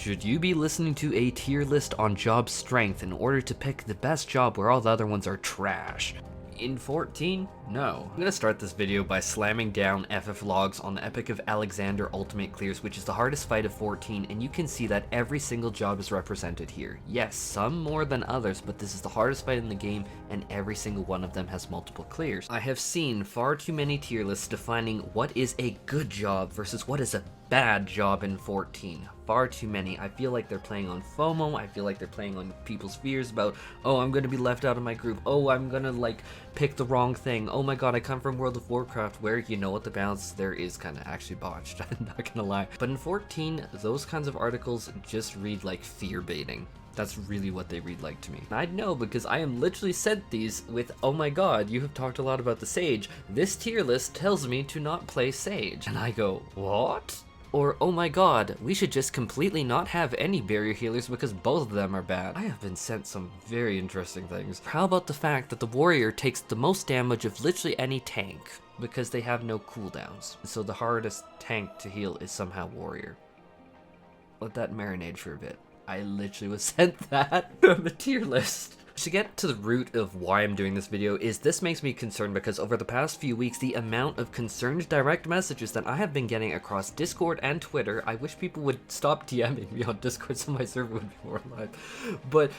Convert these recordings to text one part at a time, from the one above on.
Should you be listening to a tier list on job strength in order to pick the best job where all the other ones are trash? In 14? No. I'm gonna start this video by slamming down FF logs on the Epic of Alexander Ultimate Clears, which is the hardest fight of 14, and you can see that every single job is represented here. Yes, some more than others, but this is the hardest fight in the game, and every single one of them has multiple clears. I have seen far too many tier lists defining what is a good job versus what is a bad job in 14. Far too many. I feel like they're playing on FOMO. I feel like they're playing on people's fears about, oh, I'm gonna be left out of my group. Oh, I'm gonna like pick the wrong thing. Oh my god, I come from World of Warcraft where, you know what, the balance there is kind of actually botched. I'm not gonna lie. But in 14, those kinds of articles just read like fear baiting. That's really what they read like to me. I know because I am literally sent these with, oh my god, you have talked a lot about the Sage. This tier list tells me to not play Sage. And I go, what? Or, oh my god, we should just completely not have any barrier healers because both of them are bad. I have been sent some very interesting things. How about the fact that the warrior takes the most damage of literally any tank because they have no cooldowns. So the hardest tank to heal is somehow warrior. Let that marinate for a bit. I literally was sent that from a tier list. To get to the root of why I'm doing this video is this makes me concerned because over the past few weeks, the amount of concerned direct messages that I have been getting across Discord and Twitter, I wish people would stop DMing me on Discord so my server would be more alive, but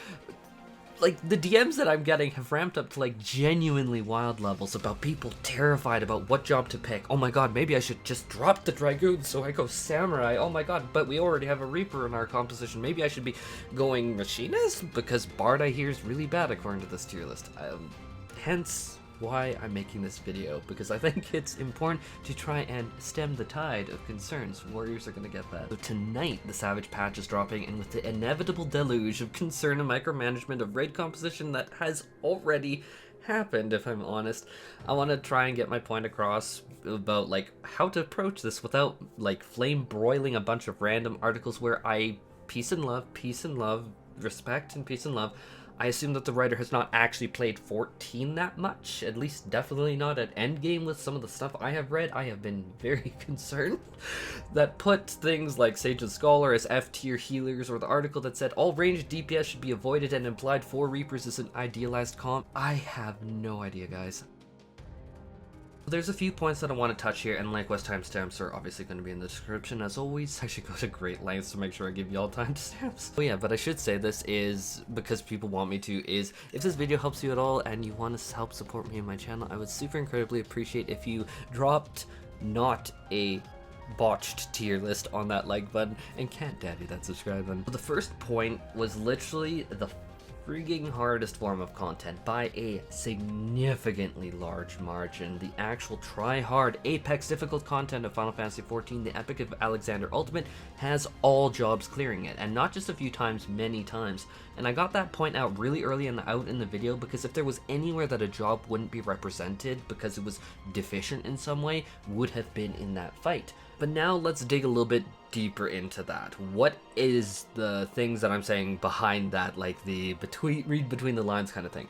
like the DMs that I'm getting have ramped up to like genuinely wild levels about people terrified about what job to pick. Oh my god, maybe I should just drop the Dragoon so I go Samurai. Oh my god, but we already have a Reaper in our composition. Maybe I should be going Machinist because Bard I hear is really bad according to this tier list. Hence why I'm making this video, because I think it's important to try and stem the tide of concerns. Warriors are gonna get that. So tonight, the Savage patch is dropping, and with the inevitable deluge of concern and micromanagement of raid composition that has already happened, if I'm honest, I want to try and get my point across about like how to approach this without like flame broiling a bunch of random articles where I peace and love, respect and peace and love. I assume that the writer has not actually played 14 that much, at least definitely not at endgame with some of the stuff I have read. I have been very concerned that put things like Sage and Scholar as F tier healers, or the article that said all ranged DPS should be avoided and implied 4 Reapers is an idealized comp. I have no idea, guys. There's a few points that I want to touch here, and likewise timestamps are obviously going to be in the description as always. I should go to great lengths to make sure I give you all timestamps. Oh yeah, but I should say this is, because people want me to, is if this video helps you at all and you want to help support me and my channel, I would super incredibly appreciate if you dropped not a botched tier list on that like button, and can't daddy that subscribe button. The first point was literally the freaking hardest form of content by a significantly large margin. The actual try-hard Apex difficult content of Final Fantasy XIV, the Epic of Alexander Ultimate, has all jobs clearing it, and not just a few times, many times. And I got that point out really early out in the video, because if there was anywhere that a job wouldn't be represented because it was deficient in some way, would have been in that fight. But now let's dig a little bit deeper into that. What is the things that I'm saying behind that, like the read between the lines kind of thing?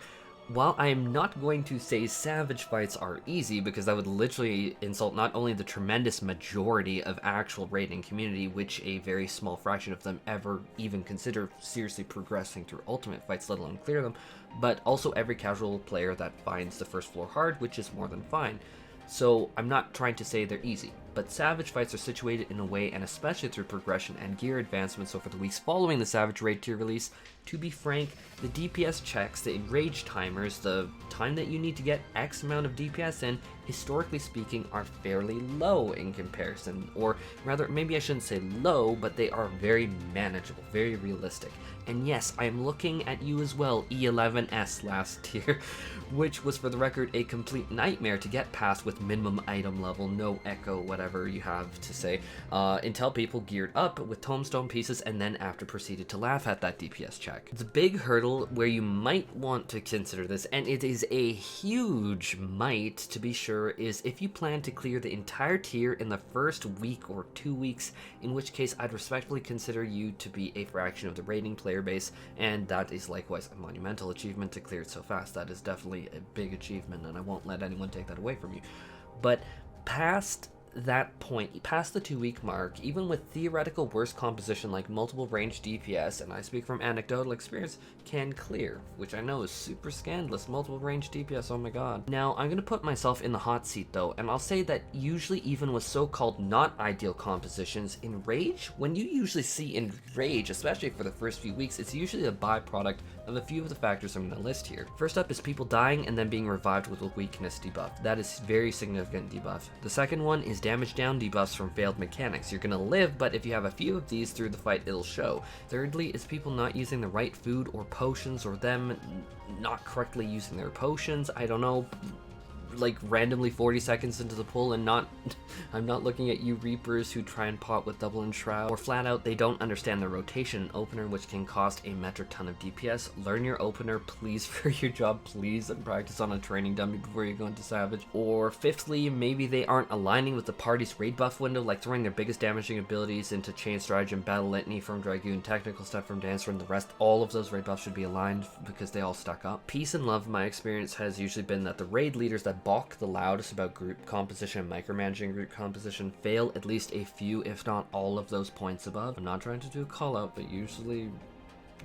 While I am not going to say Savage fights are easy, because that would literally insult not only the tremendous majority of actual raiding community, which a very small fraction of them ever even consider seriously progressing through ultimate fights, let alone clear them, but also every casual player that finds the first floor hard, which is more than fine. So I'm not trying to say they're easy, but Savage fights are situated in a way, and especially through progression and gear advancements over the weeks following the Savage raid tier release. To be frank, the DPS checks, the enrage timers, the time that you need to get X amount of DPS in, historically speaking, are fairly low in comparison. Or rather, maybe I shouldn't say low, but they are very manageable, very realistic. And yes, I am looking at you as well, E11S last tier, which was, for the record, a complete nightmare to get past with minimum item level, no echo, whatever you have to say, until people geared up with tombstone pieces and then after proceeded to laugh at that DPS check. The big hurdle where you might want to consider this, and it is a huge might to be sure, is if you plan to clear the entire tier in the first week or 2 weeks, in which case I'd respectfully consider you to be a fraction of the raiding player base, and that is likewise a monumental achievement to clear it so fast. That is definitely a big achievement, and I won't let anyone take that away from you. But past that point, past the 2-week mark, even with theoretical worse composition like multiple range DPS, and I speak from anecdotal experience, can clear, which I know is super scandalous. Multiple range DPS, oh my god. Now, I'm gonna put myself in the hot seat though, and I'll say that usually even with so-called not ideal compositions, in Rage, when you usually see in Rage, especially for the first few weeks, it's usually a byproduct of a few of the factors I'm gonna list here. First up is people dying and then being revived with a weakness debuff. That is very significant debuff. The second one is damage down debuffs from failed mechanics. You're gonna live, but if you have a few of these through the fight, it'll show. Thirdly is people not using the right food or potions, or them not correctly using their potions. I don't know, like randomly 40 seconds into the pull and not I'm not looking at you Reapers who try and pot with double and shroud, or flat out they don't understand the rotation and opener, which can cost a metric ton of DPS. Learn your opener please for your job, please, and practice on a training dummy before you go into Savage. Or fifthly, maybe they aren't aligning with the party's raid buff window, like throwing their biggest damaging abilities into Chain Stratagem, Battle Litany from Dragoon, Technical Stuff from Dancer, and the rest. All of those raid buffs should be aligned because they all stack up. Peace and love, my experience has usually been that the raid leaders that balk the loudest about group composition and micromanaging group composition fail at least a few, if not all of those points above. I'm not trying to do a call out, but usually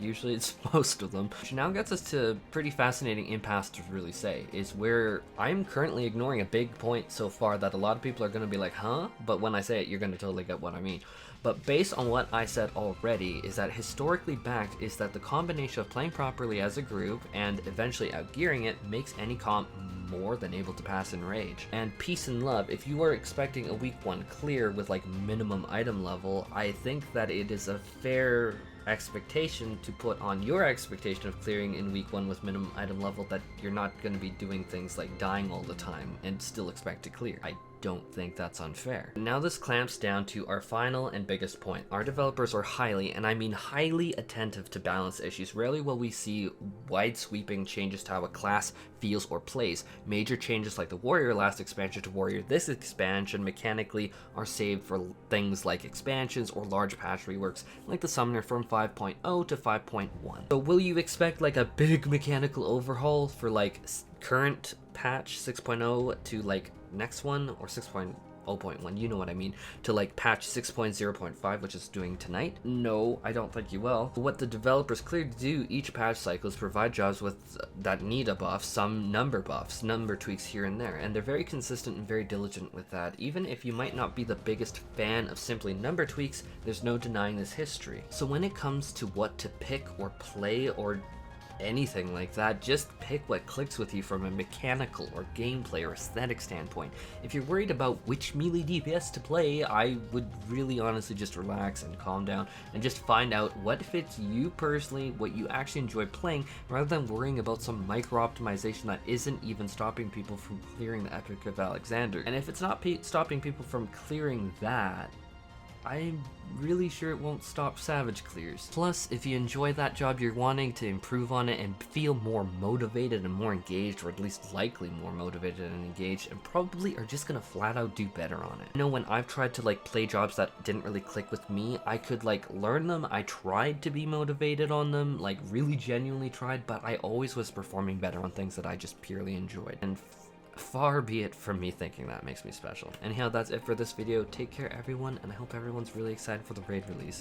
it's most of them. Which now gets us to pretty fascinating impasse to really say, is where I'm currently ignoring a big point so far that a lot of people are going to be like, huh? But when I say it, you're going to totally get what I mean. But based on what I said already, is that historically backed is that the combination of playing properly as a group and eventually outgearing it makes any comp more than able to pass in Rage. And peace and love, if you are expecting a week 1 clear with like minimum item level, I think that it is a fair expectation to put on your expectation of clearing in week 1 with minimum item level that you're not going to be doing things like dying all the time and still expect to clear. I don't think that's unfair. Now this clamps down to our final and biggest point. Our developers are highly, and I mean highly, attentive to balance issues. Rarely will we see wide sweeping changes to how a class feels or plays. Major changes like the Warrior last expansion to Warrior this expansion mechanically are saved for things like expansions or large patch reworks like the Summoner from 5.0 to 5.1. So will you expect like a big mechanical overhaul for like current patch 6.0 to like next one, or 6.0.1, you know what I mean, to like patch 6.0.5, which is doing tonight? No, I don't think you will. What the developers clearly do each patch cycle is provide jobs with that need a buff, some number buffs, number tweaks here and there, and they're very consistent and very diligent with that. Even if you might not be the biggest fan of simply number tweaks, there's no denying this history. So when it comes to what to pick or play or anything like that, just pick what clicks with you from a mechanical or gameplay or aesthetic standpoint. If you're worried about which melee DPS to play, I would really honestly just relax and calm down and just find out what fits you personally, what you actually enjoy playing, rather than worrying about some micro optimization that isn't even stopping people from clearing the Epic of Alexander. And if it's not stopping people from clearing that, I'm really sure it won't stop Savage clears. Plus, if you enjoy that job, you're wanting to improve on it and feel more motivated and more engaged, or at least likely more motivated and engaged, and probably are just gonna flat out do better on it. You know, when I've tried to like play jobs that didn't really click with me, I could like learn them, I tried to be motivated on them, like really genuinely tried, but I always was performing better on things that I just purely enjoyed. And far be it from me thinking that makes me special. Anyhow, that's it for this video. Take care everyone, and I hope everyone's really excited for the raid release.